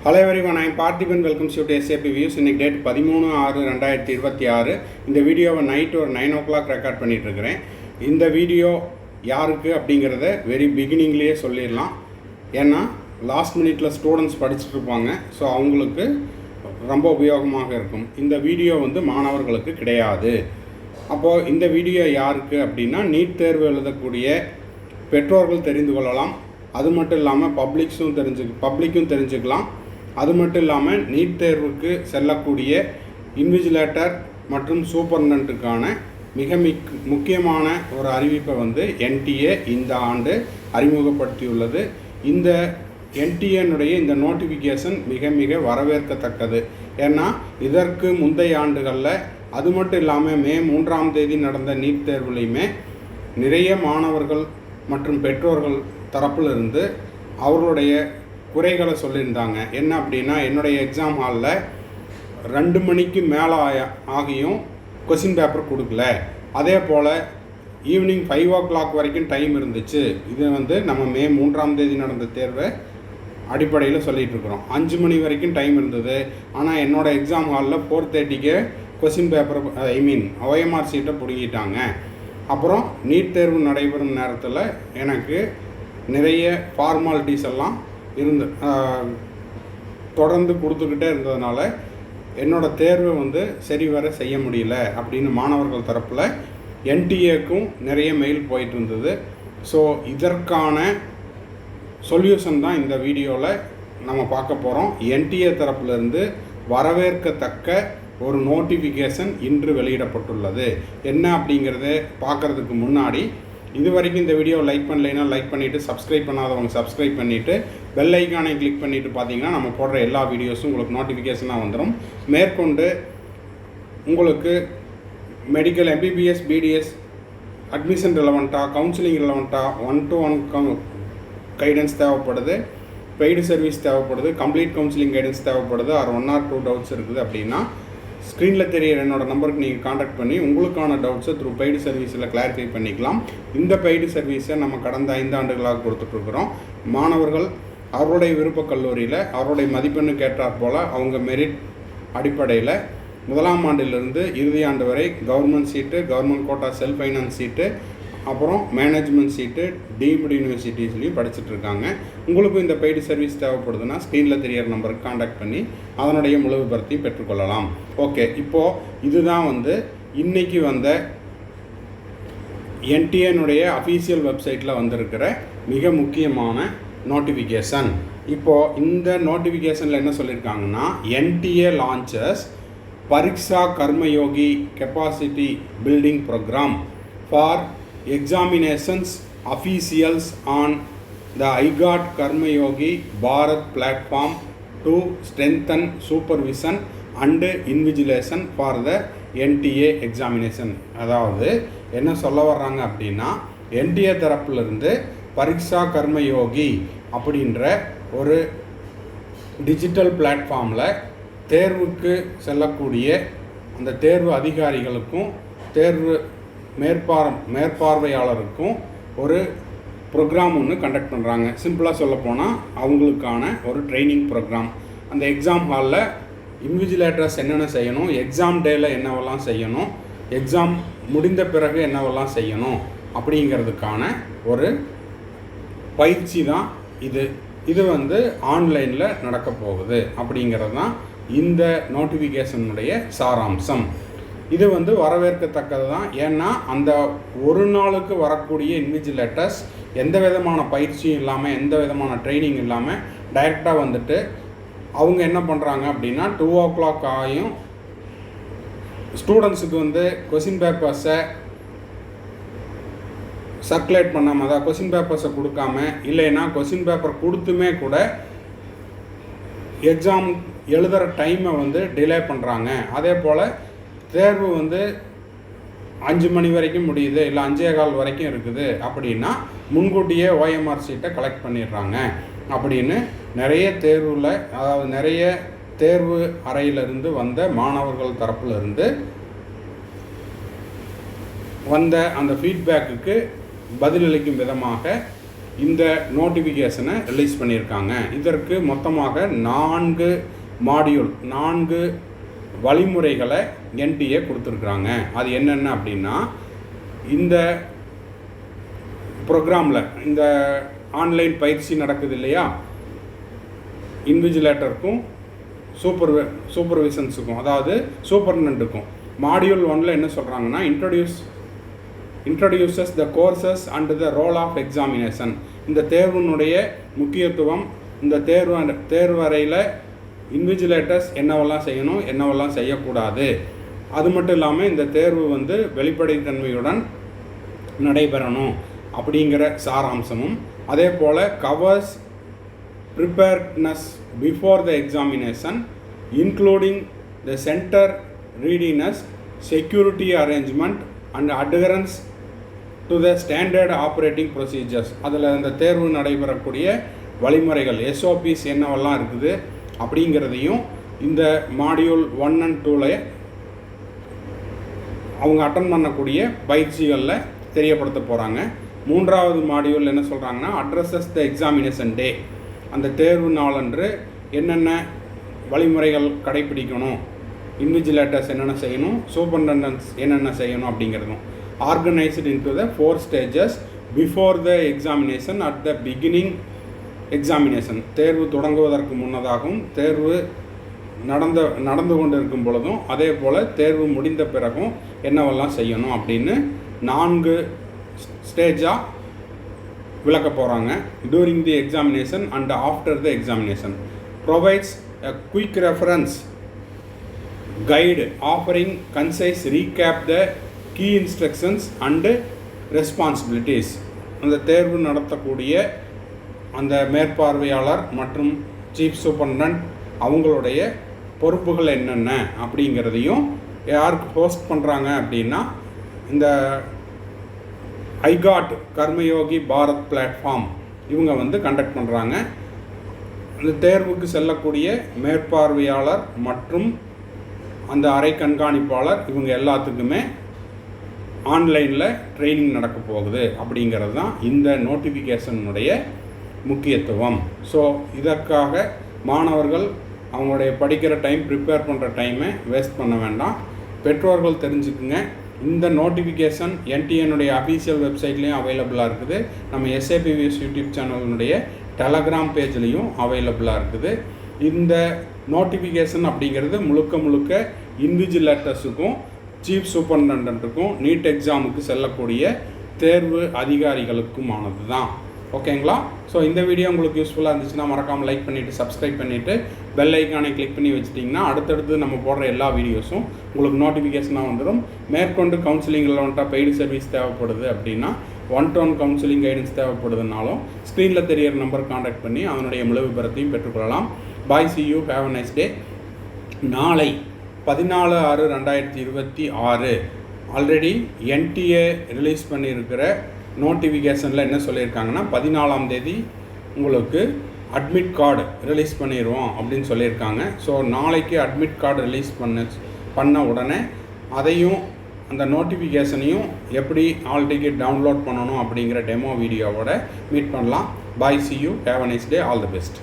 Hello everyone, I'm Parthiban. Welcomes to SAP views. இன்றைக்கி date 13/6/2026. இந்த வீடியோவை நைட் ஒரு 9 o'clock ரெக்கார்ட் பண்ணிகிட்ருக்கிறேன். இந்த வீடியோ யாருக்கு அப்படிங்கிறத வெரி பிகினிங்லேயே சொல்லிடலாம். ஏன்னா லாஸ்ட் மினிட்டில் ஸ்டூடெண்ட்ஸ் படிச்சுட்ருப்பாங்க. ஸோ அவங்களுக்கு ரொம்ப உபயோகமாக இருக்கும். இந்த வீடியோ மாணவர்களுக்கு கிடையாது. அப்போது இந்த வீடியோ யாருக்கு அப்படின்னா, நீட் தேர்வு எழுதக்கூடிய பெற்றோர்கள் தெரிந்து கொள்ளலாம். அது மட்டும் இல்லாமல் பப்ளிக்கும் தெரிஞ்சுக்கலாம். அது மட்டும் இல்லாமல் நீட் தேர்வுக்கு செல்லக்கூடிய இன்விஜிலேட்டர் மற்றும் சூப்பர்டென்ட்டுக்கான மிக முக்கியமான ஒரு அறிவிப்பை NTA இந்த ஆண்டு அறிமுகப்படுத்தியுள்ளது. இந்த NTAனுடைய இந்த நோட்டிஃபிகேஷன் மிக வரவேற்கத்தக்கது. ஏன்னா இதற்கு முந்தைய ஆண்டுகளில், அது மட்டும் இல்லாமல் மே 3ஆம் தேதி நடந்த நீட் தேர்வுலையுமே நிறைய மாணவர்கள் மற்றும் பெற்றோர்கள் தரப்பிலிருந்து அவர்களுடைய குறைகளை சொல்லியிருந்தாங்க. என்ன அப்படின்னா, என்னுடைய எக்ஸாம் ஹாலில் 2 மணிக்கு மேலே ஆகியும் கொஸ்டின் பேப்பர் கொடுக்கல. அதே போல் ஈவினிங் 5 o'clock வரைக்கும் டைம் இருந்துச்சு. இது நம்ம மே 3ஆம் தேதி நடந்த தேர்வை அடிப்படையில் சொல்லிகிட்ருக்குறோம். 5 மணி வரைக்கும் டைம் இருந்தது. ஆனால் என்னோடய எக்ஸாம் ஹாலில் 4:30க்கு கொஸ்டின் பேப்பர் OMR சீட்டை பிடுங்கிட்டாங்க. அப்புறம் நீட் தேர்வு நடைபெறும் நேரத்தில் எனக்கு நிறைய ஃபார்மாலிட்டிஸ் எல்லாம் தொடர்ந்து கொடுத்துக்கிட்டே இருந்ததுனால என்னோடய தேர்வை சரிவர செய்ய முடியல அப்படின்னு மாணவர்கள் தரப்பில் NTAக்கும் நிறைய மெயில் போயிட்டு இருந்தது. ஸோ இதற்கான சொல்யூஷன் தான் இந்த வீடியோவில் நம்ம பார்க்க போகிறோம். NTA தரப்பிலிருந்து வரவேற்கத்தக்க ஒரு நோட்டிஃபிகேஷன் இன்று வெளியிடப்பட்டுள்ளது. என்ன அப்படிங்கிறத பார்க்குறதுக்கு முன்னாடி, இது வரைக்கும் இந்த வீடியோ லைக் பண்ணலைன்னா லைக் பண்ணிவிட்டு, சப்ஸ்கிரைப் பண்ணாதவங்க சப்ஸ்கிரைப் பண்ணிவிட்டு, பெல் ஐக்கானை கிளிக் பண்ணிவிட்டு பார்த்தீங்கன்னா நம்ம போடுற எல்லா வீடியோஸும் உங்களுக்கு நோட்டிஃபிகேஷனாக வந்துடும். மேற்கொண்டு உங்களுக்கு மெடிக்கல் MBBS BDS அட்மிஷன் ரெலவெண்ட்டாக, கவுன்சிலிங் ரெலவெண்ட்டாக 1-to-1 கைடன்ஸ் தேவைப்படுது, பெய்டு சர்வீஸ் தேவைப்படுது, கம்ப்ளீட் கவுன்சிலிங் கைடன்ஸ் தேவைப்படுது, ஆர் 1 or 2 டவுட்ஸ் இருக்குது அப்படின்னா ஸ்க்ரீனில் தெரியிற என்னோடய நம்பருக்கு நீங்கள் காண்டாக்ட் பண்ணி உங்களுக்கான டவுட்ஸை த்ரூ பெய்டு சர்வீஸில் கிளாரிஃபை பண்ணிக்கலாம். இந்த பெய்டு சர்வீஸை நம்ம கடந்த 5 ஆண்டுகளாக கொடுத்துட்ருக்குறோம். மாணவர்கள் அவருடைய விருப்ப கல்லூரியில் அவருடைய மதிப்பெண்ணுக்கு ஏற்றாற் போல் அவங்க மெரிட் அடிப்படையில் 1ஆம் ஆண்டிலிருந்து இறுதி ஆண்டு வரை government seat, government quota self finance seat, அப்புறம் மேனேஜ்மெண்ட் சீட்டு, டீம்டு யூனிவர்சிட்டிஸ்லையும் படிச்சுட்ருக்காங்க. உங்களுக்கும் இந்த பெய்டு சர்வீஸ் தேவைப்படுதுன்னா ஸ்க்ரீனில் தெரியிற நம்பருக்கு காண்டாக்ட் பண்ணி அதனுடைய முழு விபரத்தையும் பெற்றுக்கொள்ளலாம். ஓகே, இப்போது இதுதான் இன்றைக்கி வந்த NTAனுடைய அஃபீஷியல் வெப்சைட்டில் வந்திருக்கிற மிக முக்கியமான நோட்டிஃபிகேஷன். இப்போது இந்த நோட்டிஃபிகேஷனில் என்ன சொல்லியிருக்காங்கன்னா, NTA launches Pariksha Karmayogi capacity building programme for examinations officials on the IGAT Karma Yogi Bharat platform to strengthen supervision and invigilation for the NTA examination. அதாவது என்ன சொல்ல வர்றாங்க அப்படின்னா, NTA தரப்பிலிருந்து பரீக்ஷா கர்மயோகி அப்படின்ற ஒரு டிஜிட்டல் பிளாட்ஃபார்மில் தேர்வுக்கு செல்லக்கூடிய அந்த தேர்வு அதிகாரிகளுக்கும் தேர்வு மேற்பார்வையாளருக்கும் ஒரு ப்ரோக்ராம் ஒன்று கண்டக்ட் பண்ணுறாங்க. சிம்பிளாக சொல்லப்போனால் அவங்களுக்கான ஒரு ட்ரைனிங் ப்ரோக்ராம். அந்த எக்ஸாம் ஹாலில் இன்விஜிலேட்டர்ஸ் என்னென்ன செய்யணும், எக்ஸாம் டேயில் என்னவெல்லாம் செய்யணும், எக்ஸாம் முடிந்த பிறகு என்னவெல்லாம் செய்யணும் அப்படிங்கிறதுக்கான ஒரு பயிற்சி தான் இது. இது ஆன்லைனில் நடக்க போகுது அப்படிங்கிறது தான் இந்த நோட்டிஃபிகேஷனுடைய சாராம்சம். இது வரவேற்கத்தக்கது தான். ஏன்னா அந்த ஒரு நாளுக்கு வரக்கூடிய இன்விஜிலேட்டர்ஸ் எந்த விதமான பயிற்சியும் இல்லாமல், எந்த விதமான ட்ரைனிங் இல்லாமல் டைரெக்டாக அவங்க என்ன பண்ணுறாங்க அப்படின்னா, 2 o'clock ஆகியும் ஸ்டூடெண்ட்ஸுக்கு கொஸ்டின் பேப்பர்ஸை சர்க்குலேட் பண்ணாமல், அதாவது கொஸ்டின் பேப்பர்ஸை கொடுக்காம, இல்லைன்னா கொஸ்டின் பேப்பர் கொடுத்துமே கூட எக்ஸாம் எழுதுகிற டைமை டிலே பண்ணுறாங்க. அதே போல் தேர்வு 5 மணி வரைக்கும் முடியுது, இல்லை 5:15 வரைக்கும் இருக்குது அப்படின்னா முன்கூட்டியே OMR சீட்டை கலெக்ட் பண்ணிடுறாங்க அப்படின்னு நிறைய நிறைய தேர்வு அறையிலிருந்து வந்த மாணவர்கள் தரப்பிலிருந்து வந்த அந்த ஃபீட்பேக்குக்கு பதிலளிக்கும் விதமாக இந்த நோட்டிஃபிகேஷனை ரிலீஸ் பண்ணியிருக்காங்க. இதற்கு மொத்தமாக 4 மாடியூல் 4 வழிமுறைகளை NTA கொடுத்துருக்குறாங்க. அது என்னென்ன அப்படின்னா, இந்த ப்ரோக்ராமில் இந்த ஆன்லைன் பயிற்சி நடக்குது இல்லையா, இன்விஜிலேட்டருக்கும் சூப்பர்விஷன்ஸுக்கும், அதாவது சூப்பர்டென்டென்ட்டுக்கும் மாடியூல் 1ல் என்ன சொல்கிறாங்கன்னா, introduces the courses and the role of examination. இந்த தேர்வினுடைய முக்கியத்துவம், இந்த தேர்வு அறையில் இன்விஜிலேட்டர்ஸ் என்னவெல்லாம் செய்யணும், என்னவெல்லாம் செய்யக்கூடாது, அது மட்டும் இல்லாமல் இந்த தேர்வு வெளிப்படைத்தன்மையுடன் நடைபெறணும் அப்படிங்கிற சாராம்சமும், அதே போல் covers preparedness before the examination, including the center readiness, security arrangement and adherence to the standard operating procedures. அதில் இந்த தேர்வு நடைபெறக்கூடிய வழிமுறைகள் SOPs என்னவெல்லாம் இருக்குது அப்படிங்கிறதையும் இந்த மாடியூல் 1 and 2ல அவங்க அட்டன் பண்ணக்கூடிய பயிற்சிகளில் தெரியப்படுத்த போகிறாங்க. 3வது மாடியூல் என்ன சொல்கிறாங்கன்னா, அட்ரஸஸ் த எக்ஸாமினேஷன் டே. அந்த தேர்வு நாளன்று என்னென்ன வழிமுறைகள் கடைப்பிடிக்கணும், இன்விஜிலேட்டர்ஸ் என்னென்ன செய்யணும், சூப்பர்டென்டென்ட்ஸ் என்னென்ன செய்யணும் அப்படிங்கிறதும். Organised into the 4 stages before the examination, at the beginning examination. தேர்வு தொடங்குவதற்கு முன்னதாகவும், தேர்வு நடந்து கொண்டு இருக்கும் பொழுதும், அதே போல் தேர்வு முடிந்த பிறகும் என்னவெல்லாம் செய்யணும் அப்படின்னு 4 ஸ்டேஜாக விளக்க போகிறாங்க. During the examination and after the examination provides a quick reference guide offering concise recap the key instructions and responsibilities. அந்த தேர்வு நடத்தக்கூடிய அந்த மேற்பார்வையாளர் மற்றும் சீஃப் சூப்பர்டென்டென்ட் அவங்களுடைய பொறுப்புகள் என்னென்ன அப்படிங்கிறதையும், யாருக்கு ஹோஸ்ட் பண்ணுறாங்க அப்படின்னா இந்த ஐகாட் கர்மயோகி பாரத் பிளாட்ஃபார்ம் இவங்க கண்டக்ட் பண்ணுறாங்க. அந்த தேர்வுக்கு செல்லக்கூடிய மேற்பார்வையாளர் மற்றும் அந்த அறை கண்காணிப்பாளர் இவங்க எல்லாத்துக்குமே ஆன்லைனில் ட்ரைனிங் நடக்க போகுது அப்படிங்கிறது தான் இந்த நோட்டிஃபிகேஷனுடைய முக்கியத்துவம். ஸோ இதற்காக மாணவர்கள் அவங்களுடைய படிக்கிற டைம், ப்ரிப்பேர் பண்ணுற டைமை வேஸ்ட் பண்ண வேண்டாம். பெற்றோர்கள் தெரிஞ்சுக்குங்க, இந்த நோட்டிஃபிகேஷன் NTAனுடைய அஃபீஷியல் வெப்சைட்லேயும் அவைலபிளாக இருக்குது. நம்ம SAP Views யூடியூப் சேனலினுடைய டெலகிராம் பேஜ்லேயும் அவைலபிளாக இருக்குது. இந்த நோட்டிஃபிகேஷன் அப்படிங்கிறது முழுக்க இன்விஜிலேட்டர்ஸுக்கும் சீஃப் சூப்பர்டென்டென்ட்டுக்கும் நீட் எக்ஸாமுக்கு செல்லக்கூடிய தேர்வு அதிகாரிகளுக்குமானது தான். ஓகேங்களா? ஸோ இந்த வீடியோ உங்களுக்கு யூஸ்ஃபுல்லாக இருந்துச்சுன்னா மறக்காமல் லைக் பண்ணிவிட்டு, சப்ஸ்கிரைப் பண்ணிவிட்டு, பெல் ஐக்கானை கிளிக் பண்ணி வச்சிட்டிங்கன்னா அடுத்தடுத்து நம்ம போடுற எல்லா வீடியோஸும் உங்களுக்கு நோட்டிஃபிகேஷனாக வந்துடும். மேற்கொண்டு கவுன்சிலிங்கில் பெய்டு சர்வீஸ் தேவைப்படுது அப்படின்னா, 1-to-1 கவுன்சிலிங் கைடன்ஸ் தேவைப்படுதுனாலும் ஸ்க்ரீனில் தெரியிற நம்பர் காண்டாக்ட் பண்ணி அதனுடைய முழு விபரத்தையும் பெற்றுக்கொள்ளலாம். பாய், see you, have a nice day. நாளை 14/6/2026 ஆல்ரெடி NTA ரிலீஸ் பண்ணியிருக்கிற நோட்டிஃபிகேஷனில் என்ன சொல்லியிருக்காங்கன்னா, 14ஆம் தேதி உங்களுக்கு அட்மிட் கார்டு ரிலீஸ் பண்ணிடுவோம் அப்படின்னு சொல்லியிருக்காங்க. ஸோ நாளைக்கு அட்மிட் கார்டு ரிலீஸ் பண்ண உடனே அதையும் அந்த நோட்டிஃபிகேஷனையும் எப்படி ஆல் டிக்கெட் டவுன்லோட் பண்ணணும் அப்படிங்கிற டெமோ வீடியோவோட மீட் பண்ணலாம். பாய், see you, have a nice day, all the best.